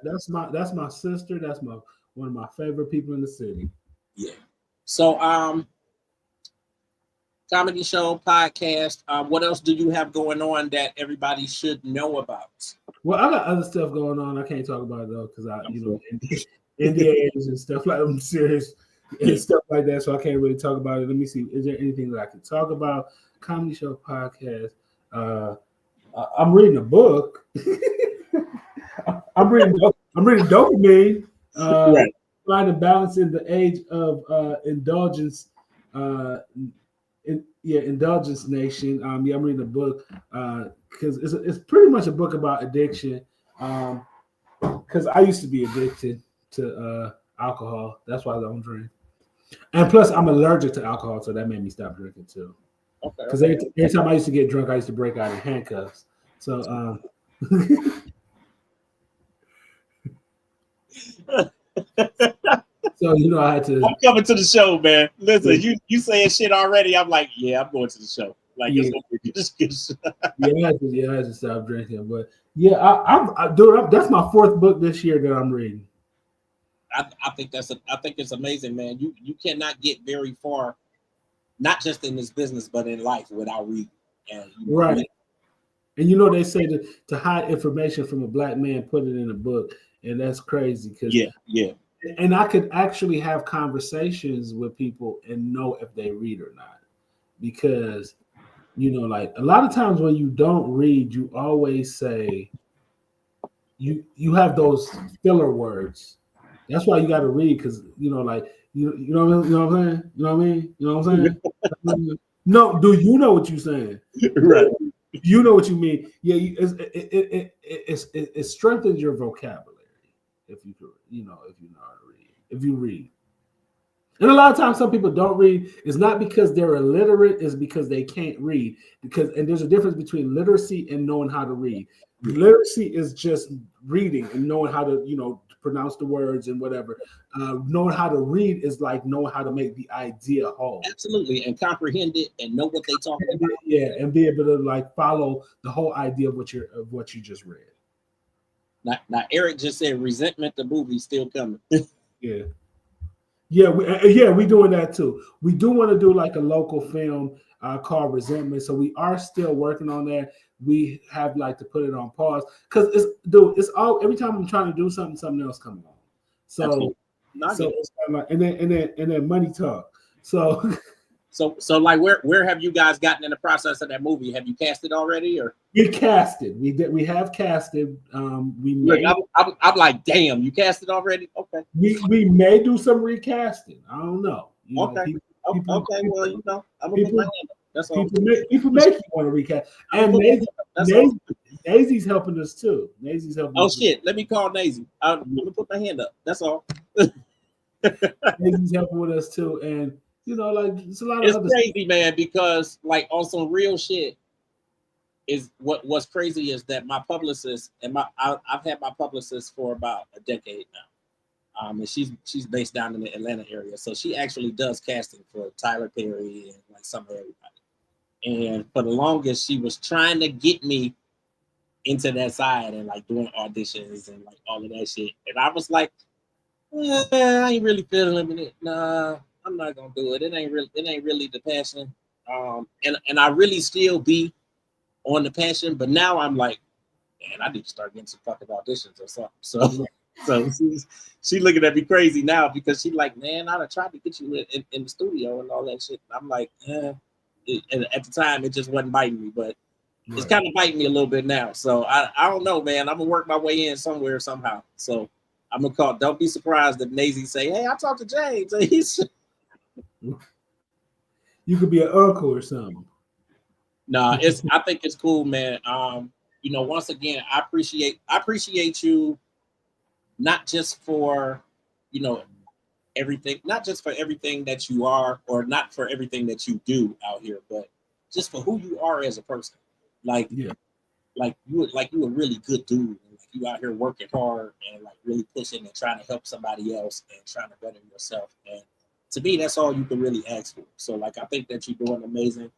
that's my sister. That's one of my favorite people in the city. Yeah. So comedy show, podcast. What else do you have going on that everybody should know about? Well, I got other stuff going on. I can't talk about it though because NDAs and stuff like I'm serious and stuff like that. So I can't really talk about it. Let me see. Is there anything that I can talk about? Comedy show, podcast. I'm reading a book. I'm reading dopamine. Right. Trying to balance in the age of indulgence. Indulgence Nation. I'm reading a book because it's pretty much a book about addiction. Because I used to be addicted to alcohol. That's why I don't drink. And plus, I'm allergic to alcohol, so that made me stop drinking too. Okay. Because every time I used to get drunk, I used to break out in handcuffs. So, so I had to. I'm coming to the show, man. Listen, you saying shit already. I'm like, yeah, I'm going to the show. Like, yeah. I had to stop drinking. But yeah, dude, that's my fourth book this year that I'm reading. I think it's amazing, man. You cannot get very far, not just in this business, but in life without reading. And right. And they say to hide information from a black man, put it in a book, and that's crazy. Because yeah. And I could actually have conversations with people and know if they read or not, because like a lot of times when you don't read, you always say you have those filler words. That's why you got to read, because you know what I'm saying? No, do you know what you're saying? Right. You know what you mean? Yeah, it strengthens your vocabulary if you know how to read. If you read, And a lot of times, some people don't read. It's not because they're illiterate; it's because they can't read. And there's a difference between literacy and knowing how to read. Literacy is just reading and knowing how to, pronounce the words and whatever. Knowing how to read is like knowing how to make the idea whole. Absolutely, and comprehend it and know what they talking about. Yeah, and be able to like follow the whole idea of what you just read. Now, Eric just said resentment. The movie's still coming. Yeah. Yeah, we doing that too. We do want to do like a local film called Resentment, so we are still working on that. We have like to put it on pause because it's all every time I'm trying to do something else comes along. So it's kind of like, and then money talk. So like where have you guys gotten in the process of that movie? Have you cast it already, or we casted? We have casted. I'm like, damn, you cast it already? Okay. We may do some recasting. I don't know. Okay. Well, I'm gonna put my hand up. That's all. People make you want to recast, and Nazy's helping us too. Nazy's helping. Oh shit! Let me call Nazy. I'm gonna put my hand up. That's all. Nazy's helping with us too, and like it's a lot of. It's crazy, man, because like on some real shit. Is what's crazy is that my publicist and I've had my publicist for about a decade now, and she's based down in the Atlanta area, so she actually does casting for Tyler Perry and like some of everybody. And for the longest, she was trying to get me into that side and like doing auditions and like all of that shit. And I was like, I ain't really feeling it. Nah, I'm not gonna do it. It ain't really the passion. And I really still be on the passion, but now I'm like, man, I need to start getting some fucking auditions or something. So she looking at me crazy now because she like, man, I'd have tried to get you in the studio and all that shit. And I'm like, and at the time it just wasn't biting me, but it's kind of biting me a little bit now. So I don't know, man. I'm gonna work my way in somewhere somehow. So I'm gonna call. Don't be surprised if Nazy say, hey, I talked to James. You could be an uncle or something. No, I think it's cool, man. Once again, I appreciate you not just for, everything, not just for everything that you are or not for everything that you do out here, but just for who you are as a person. Like you a really good dude. Like you out here working hard and like really pushing and trying to help somebody else and trying to better yourself. And to me, that's all you can really ask for. So like I think that you're doing amazing.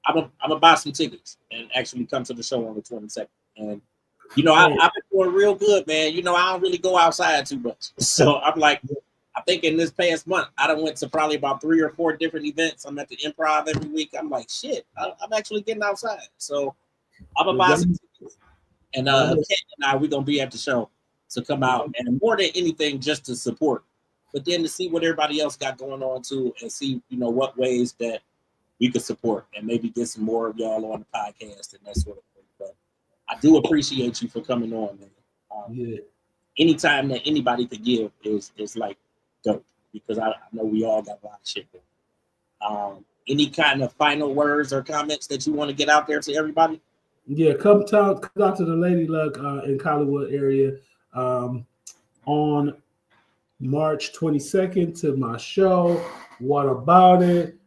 I'm gonna buy some tickets and actually come to the show on the 22nd. And I've been doing real good, man. I don't really go outside too much. So I'm like, I think in this past month, I done went to probably about 3 or 4 different events. I'm at the Improv every week. I'm like, shit, I'm actually getting outside. So I'm gonna buy some tickets. And Kat and I, we're gonna be at the show to come out, and more than anything, just to support. But then to see what everybody else got going on too, and see what ways that we could support and maybe get some more of y'all on the podcast and that sort of thing. But I do appreciate you for coming on, man. Anytime that anybody could give is like dope, because I know we all got a lot of shit going. Any kind of final words or comments that you want to get out there to everybody? Yeah, come out to the Lady Luck in Hollywood area on March 22nd to my show. What about it?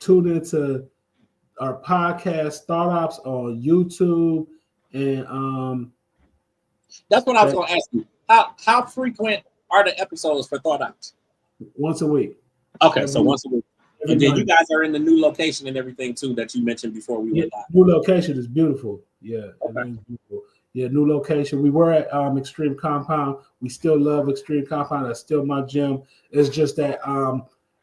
Tune into our podcast Startups on YouTube, and that's what I was going to ask you. How frequent are the episodes for Startups? Once a week. Okay, so once a week. And then you guys are in the new location and everything too that you mentioned before we went live. New location is beautiful. Yeah, okay. Beautiful. Yeah, new location. We were at Extreme Compound. We still love Extreme Compound. That's still my gym. It's just that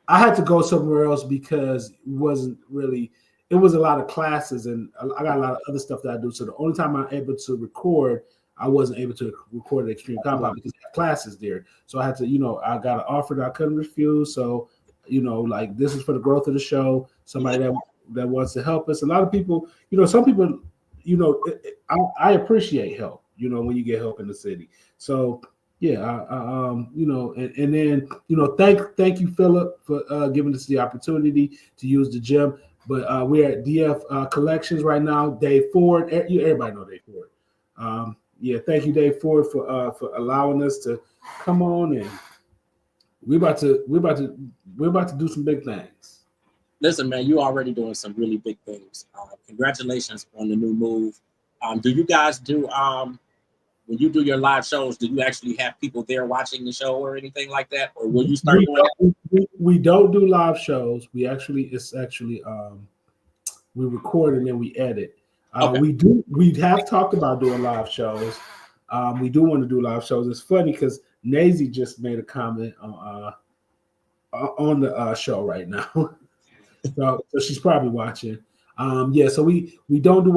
I had to go somewhere else because it was a lot of classes and I got a lot of other stuff that I do. So the only time I'm able to record, I wasn't able to record at Extreme Compound because I have classes there. So I had to, I got an offer that I couldn't refuse. So, like this is for the growth of the show. Somebody that wants to help us. A lot of people, some people, I appreciate help, when you get help in the city. So yeah, and then, thank you, Philip, for giving us the opportunity to use the gym. But we're at DF Collections right now. Dave Ford, everybody know Dave Ford. Thank you, Dave Ford, for allowing us to come on and we're about to do some big things. Listen, man, you're already doing some really big things. Congratulations on the new move. Do you guys do when you do your live shows? Do you actually have people there watching the show or anything like that, or will you start doing that? We don't do live shows. We record and then we edit. Okay. We have talked about doing live shows. We do want to do live shows. It's funny because Nazy just made a comment on the show right now. so she's probably watching. So we don't do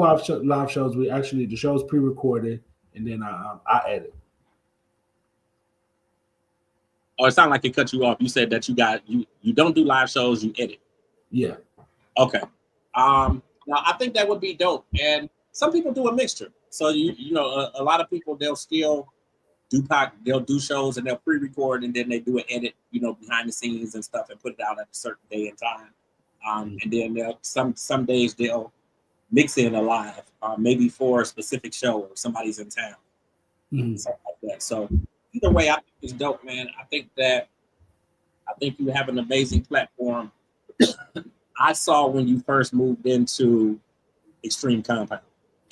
live shows. We actually, the show's pre-recorded and then I edit. Oh, it sounded like it cut you off. You said that you don't do live shows, you edit. Yeah. Okay. Now I think that would be dope. And some people do a mixture. So you know, a lot of people, they'll still they'll do shows and they'll pre-record and then they do an edit, you know, behind the scenes and stuff and put it out at a certain day and time. And then some days they'll mix in a live, maybe for a specific show or somebody's in town, something like that. So either way, I think it's dope, man. I think you have an amazing platform. I saw when you first moved into Extreme Compound,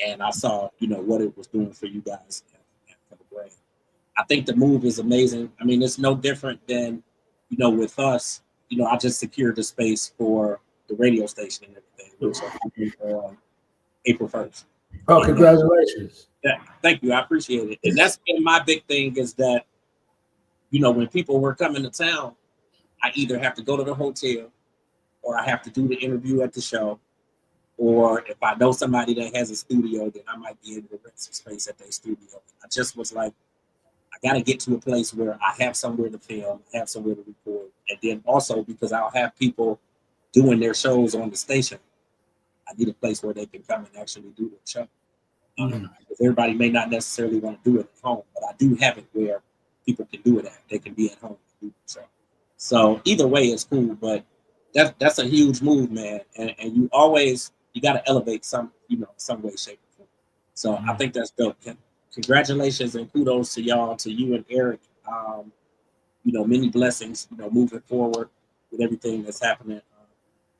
and I saw, you know, what it was doing for you guys for the brand. I think the move is amazing. I mean, it's no different than, you know, with us. You know, I just secured the space for the radio station and everything, which happened on April 1st. Oh, congratulations. Yeah, thank you. I appreciate it. And that's been my big thing is that, you know, when people were coming to town, I either have to go to the hotel or I have to do the interview at the show. Or if I know somebody that has a studio, then I might be able to rent some space at their studio. I just was like, I got to get to a place where I have somewhere to film, have somewhere to record. And then also because I'll have people doing their shows on the station, I need a place where they can come and actually do their show. Because everybody may not necessarily want to do it at home, but I do have it where people can do it at. They can be at home and do the show. So either way, it's cool, but that's a huge move, man. And you got to elevate some way, shape, or form. So I think that's dope. Congratulations and kudos to y'all, to you and Eric. You know, many blessings, you know, moving forward with everything that's happening.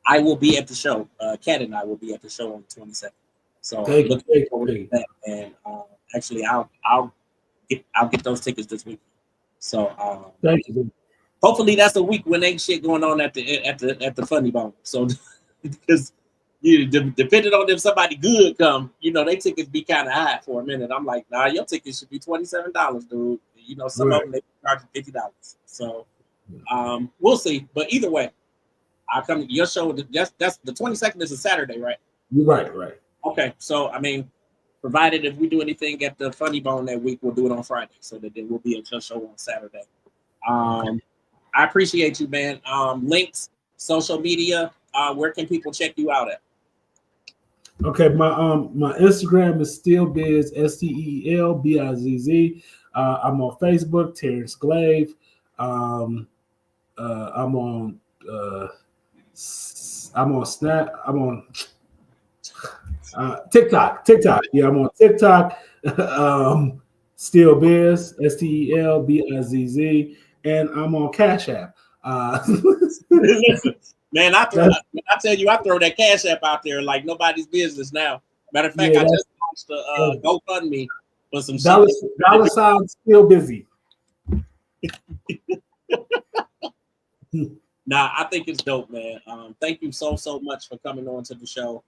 I will be at the show. Kat and I will be at the show on the 22nd. So looking forward to that. And actually, I'll get those tickets this week. So thank you. Hopefully that's a week when ain't shit going on at the Funny Bone. So because depending on if somebody good come, you know, they tickets be kind of high for a minute. I'm like, nah, your tickets should be $27, dude. You know, some of them they charge $50. So we'll see. But either way, I'll come to your show. That's the 22nd is a Saturday, right? Right. Okay, so I mean, provided if we do anything at the Funny Bone that week, we'll do it on Friday, so that there will be a show on Saturday. I appreciate you, man. Links, social media. Where can people check you out at? Okay, my Instagram is SteelBizz, SteelBizz. I'm on Facebook, Terrence Glaive. I'm on Snap. I'm on TikTok. Yeah, I'm on TikTok. SteelBizz, SteelBizz, and I'm on Cash App. Listen, man, I tell you, I throw that Cash App out there like nobody's business now. Matter of fact, I just launched a GoFundMe for some dollar sign still busy. Nah, I think it's dope, man. Thank you so much for coming on to the show.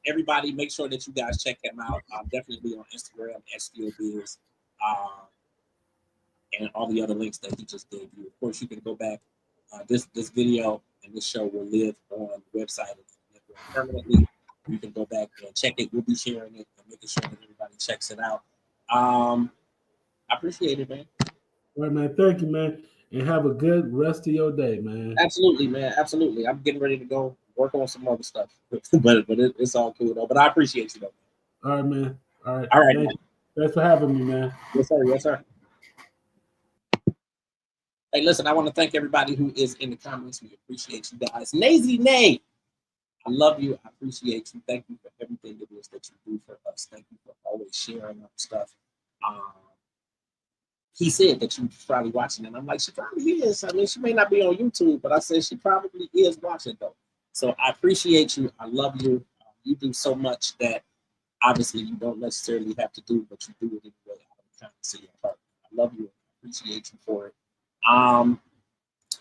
Everybody, make sure that you guys check him out. Definitely on Instagram at SteelBizz, and all the other links that he just gave you. Of course, you can go back. This video and this show will live on the website permanently. You can go back and check it. We'll be sharing it and making sure that everybody checks it out. I appreciate it, man. All right, man. Thank you, man. And have a good rest of your day, man. Absolutely, man. Absolutely. I'm getting ready to go work on some other stuff, but it's all cool though. But I appreciate you though. All right, man. All right. Thanks for having me, man. Yes, sir. Yes, sir. Hey, listen, I want to thank everybody who is in the comments. We appreciate you guys. Nazy Nay, I love you. I appreciate you. Thank you for everything it is that you do for us. Thank you for always sharing our stuff. he said that you probably watching, and I'm like, she probably is. I mean, she may not be on YouTube, but I said she probably is watching though. So I appreciate you. I love you. You do so much that obviously you don't necessarily have to do, but you do it anyway out of the kindness of your heart. I love you. I appreciate you for it.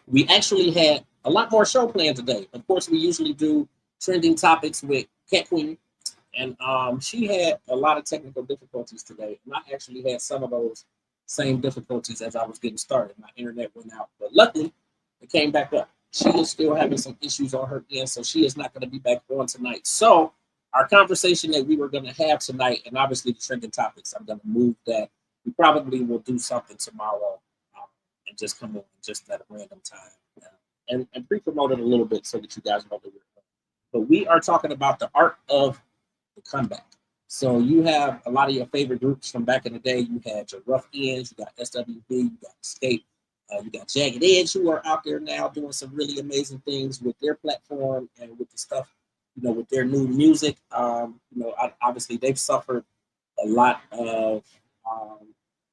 We actually had a lot more show planned today. Of course, we usually do trending topics with Kat Kwueen, and she had a lot of technical difficulties today, and I actually had some of those same difficulties as I was getting started. My internet went out, but luckily it came back up. She is still having some issues on her end, so she is not going to be back on tonight. So our conversation that we were going to have tonight, and obviously the trending topics, I'm going to move that. We probably will do something tomorrow and just come in just at a random time and pre-promote it a little bit so that you guys know that we're doing. But we are talking about the art of the comeback. So you have a lot of your favorite groups from back in the day. You had your Rough Ends, you got SWB, you got Escape, you got Jagged Edge, who are out there now doing some really amazing things with their platform and with the stuff, with their new music. Obviously they've suffered a lot of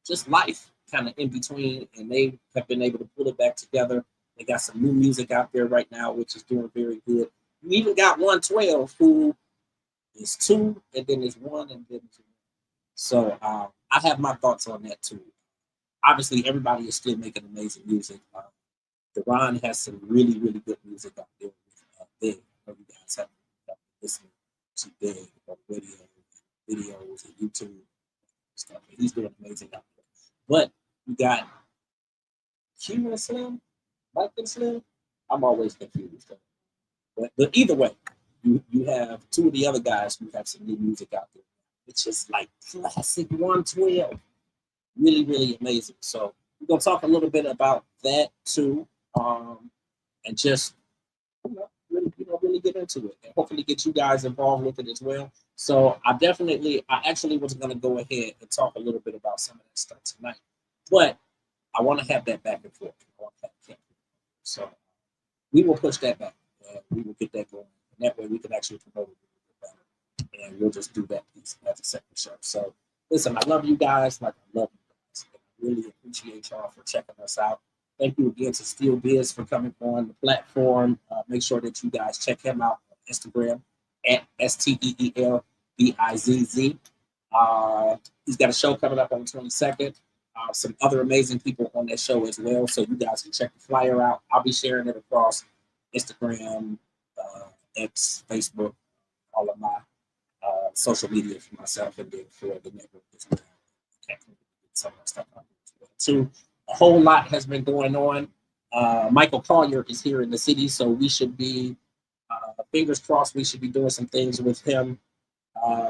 just life kind of in between, and they have been able to pull it back together. They got some new music out there right now, which is doing very good. You even got 112, who is 2, and then there's 1, and then 2. So I have my thoughts on that too. Obviously, everybody is still making amazing music. Deron has some really, really good music out there with Big. You guys have listening to Big on radio, videos, and YouTube stuff. And he's doing amazing out there. But you got Q and Slim, Mike and Slim. I'm always confused. But either way, you have 2 of the other guys who have some new music out there. It's just like classic 112. Really, really amazing. So we're going to talk a little bit about that too. And just really get into it and hopefully get you guys involved with it as well. So I actually was going to go ahead and talk a little bit about some of that stuff tonight, but I want to have that back and forth. So we will push that back and we will get that going. And that way we can actually promote it a little bit better. And we'll just do that piece as a second show. So listen, I love you guys like I love you guys. And I really appreciate y'all for checking us out. Thank you again to SteelBizz for coming on the platform. Make sure that you guys check him out on Instagram at SteelBizz. He's got a show coming up on the 22nd. Some other amazing people on that show as well. So you guys can check the flyer out. I'll be sharing it across Instagram, X, Facebook, all of my social media for myself and then for the network as well. Some of that stuff out as well too. A whole lot has been going on. Michael Collier is here in the city, so we should be, fingers crossed, we should be doing some things with him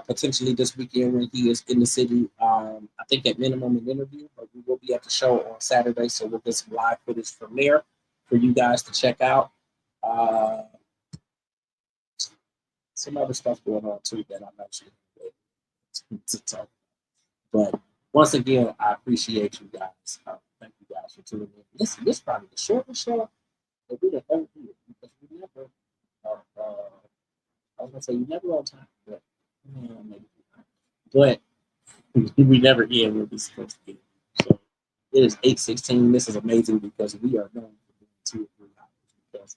potentially this weekend when he is in the city. I think at minimum an interview, but we will be at the show on Saturday, so we'll get some live footage from there for you guys to check out. Some other stuff going on too that I'm actually to talk about. But once again, I appreciate you guys. Thank you guys for tuning in. This is probably the shortest show that we have ever did because we never. I was gonna say we never on time, but maybe not. But we never end where we're supposed to be. So it is 8:16. This is amazing because we are known for doing 2 or 3 hours because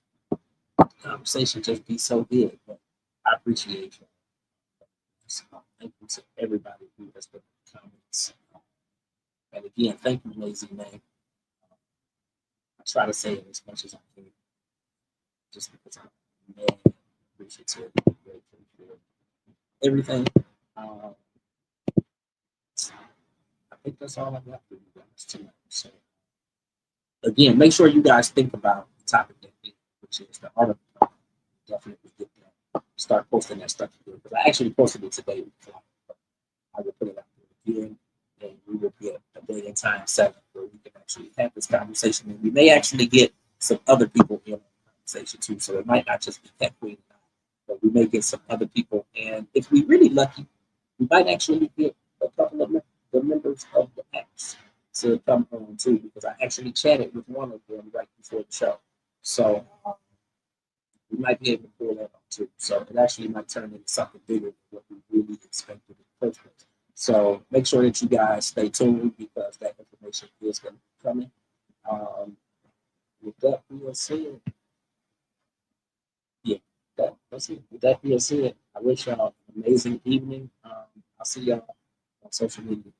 the conversation just be so good. But I appreciate you. Thank you to everybody who has been in the comments. And again, thank you, Lazy Man. I try to say it as much as I can, just because I'm appreciative, grateful for everything. I think that's all I got for you guys tonight. So, again, make sure you guys think about the topic that which is the art of the definitely get that. Start posting that stuff here because I actually posted it today. I will put it out there again. And we will get a day and time set where we can actually have this conversation. And we may actually get some other people in on the conversation too. So it might not just be Kat Kwueen, but we may get some other people. And if we're really lucky, we might actually get a couple of the members of the X to come on too, because I actually chatted with one of them right before the show. So we might be able to pull that off too. So it actually might turn into something bigger than what we really expected in the first place. So make sure that you guys stay tuned because that information conversation is going to be coming. With that being said, yeah, that's it. With that being said, I wish y'all an amazing evening. I'll see y'all on social media.